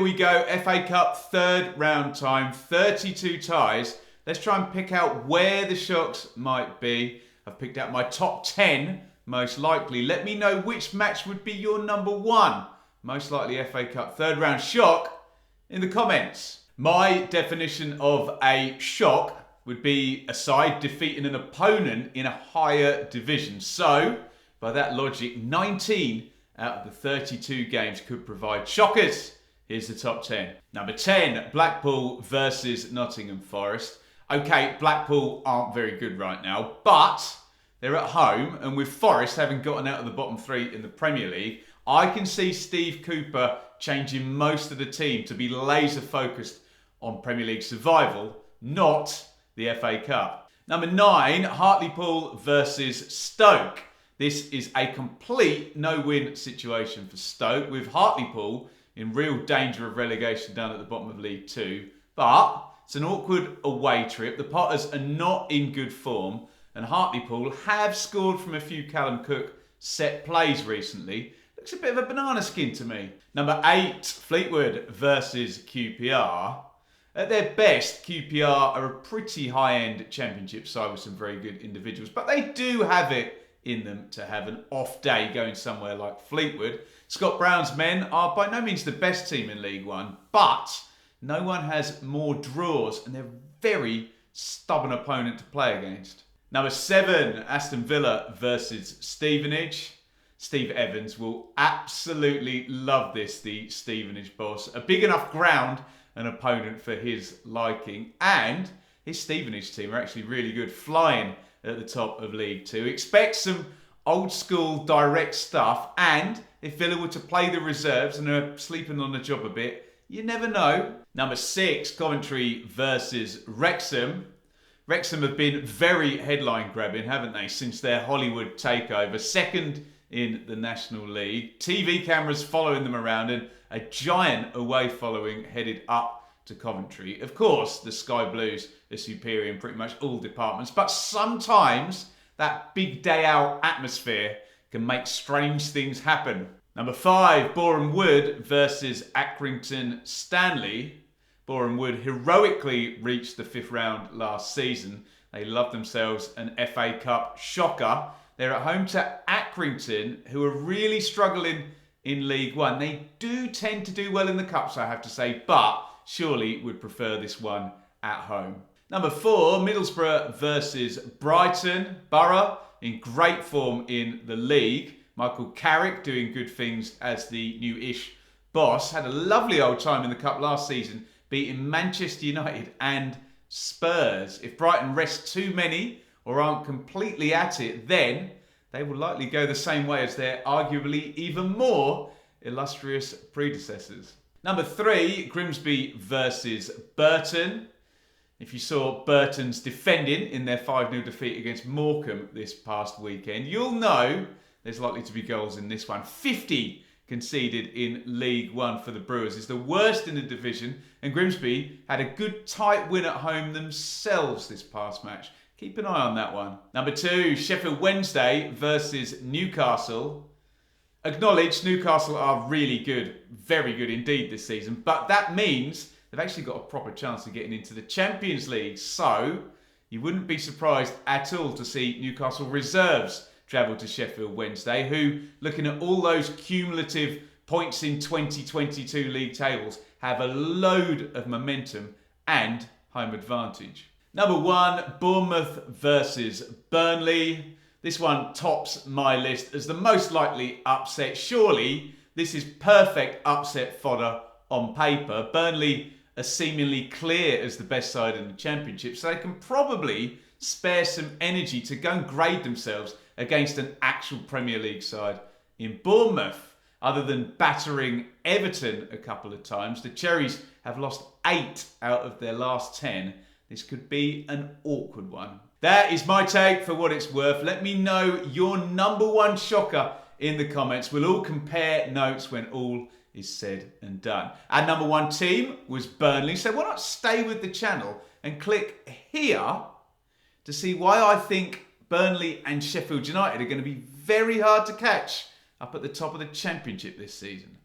here we go. FA Cup third round time, 32 ties. Let's try and pick out where the shocks might be. I've picked out my top 10, most likely. Let me know which match would be your number one, most likely FA Cup third round shock, in the comments. My definition of a shock would be a side defeating an opponent in a higher division. So, by that logic, 19 out of the 32 games could provide shockers. Here's the top 10. Number 10, Blackpool versus Nottingham Forest. Okay, Blackpool aren't very good right now, but they're at home, and with Forest having gotten out of the bottom three in the Premier League, I can see Steve Cooper changing most of the team to be laser focused on Premier League survival, not the FA Cup. Number 9, Hartlepool versus Stoke. This is a complete no-win situation for Stoke, with Hartlepool in real danger of relegation down at the bottom of League 2. But it's an awkward away trip. The Potters are not in good form, and Hartlepool have scored from a few Callum Cook set plays recently. Looks a bit of a banana skin to me. Number 8, Fleetwood versus QPR. At their best, QPR are a pretty high-end championship side with some very good individuals, but they do have it in them to have an off day going somewhere like Fleetwood. Scott Brown's men are by no means the best team in League One, but no one has more draws, and they're a very stubborn opponent to play against. Number 7, Aston Villa versus Stevenage. Steve Evans will absolutely love this, the Stevenage boss. A big enough ground, an opponent for his liking, and his Stevenage team are actually really good, flying at the top of League 2. Expect some old school direct stuff, and if Villa were to play the reserves and are sleeping on the job a bit, you never know. Number 6, Coventry versus Wrexham. Wrexham have been very headline grabbing, haven't they, since their Hollywood takeover. Second in the National League. TV cameras following them around, and a giant away following headed up to Coventry. Of course, the Sky Blues are superior in pretty much all departments, but sometimes that big day out atmosphere can make strange things happen. Number 5, Boreham Wood versus Accrington Stanley. Boreham Wood heroically reached the 5th round last season. They loved themselves an FA Cup shocker. They're at home to Accrington, who are really struggling in League One. They do tend to do well in the Cups, I have to say, but surely would prefer this one at home. Number 4, Middlesbrough versus Brighton. Borough in great form in the league. Michael Carrick doing good things as the new-ish boss. Had a lovely old time in the Cup last season, beating Manchester United and Spurs. If Brighton rest too many or aren't completely at it, then they will likely go the same way as their arguably even more illustrious predecessors. Number 3, Grimsby versus Burton. If you saw Burton's defending in their 5-0 defeat against Morecambe this past weekend, you'll know there's likely to be goals in this one. 50 conceded in League One for the Brewers. It's the worst in the division, and Grimsby had a good tight win at home themselves this past match. Keep an eye on that one. Number 2, Sheffield Wednesday versus Newcastle. Acknowledge Newcastle are really good, very good indeed this season, but that means they've actually got a proper chance of getting into the Champions League. So you wouldn't be surprised at all to see Newcastle reserves travel to Sheffield Wednesday, who, looking at all those cumulative points in 2022 league tables, have a load of momentum and home advantage. Number 1, Bournemouth versus Burnley. This one tops my list as the most likely upset. Surely this is perfect upset fodder on paper. Burnley are seemingly clear as the best side in the Championship, so they can probably spare some energy to go and grade themselves against an actual Premier League side in Bournemouth. Other than battering Everton a couple of times, the Cherries have lost 8 out of their last 10. This could be an awkward one. That is my take for what it's worth. Let me know your number 1 shocker in the comments. We'll all compare notes when all is said and done. Our number 1 team was Burnley, so why not stay with the channel and click here to see why I think Burnley and Sheffield United are going to be very hard to catch up at the top of the Championship this season.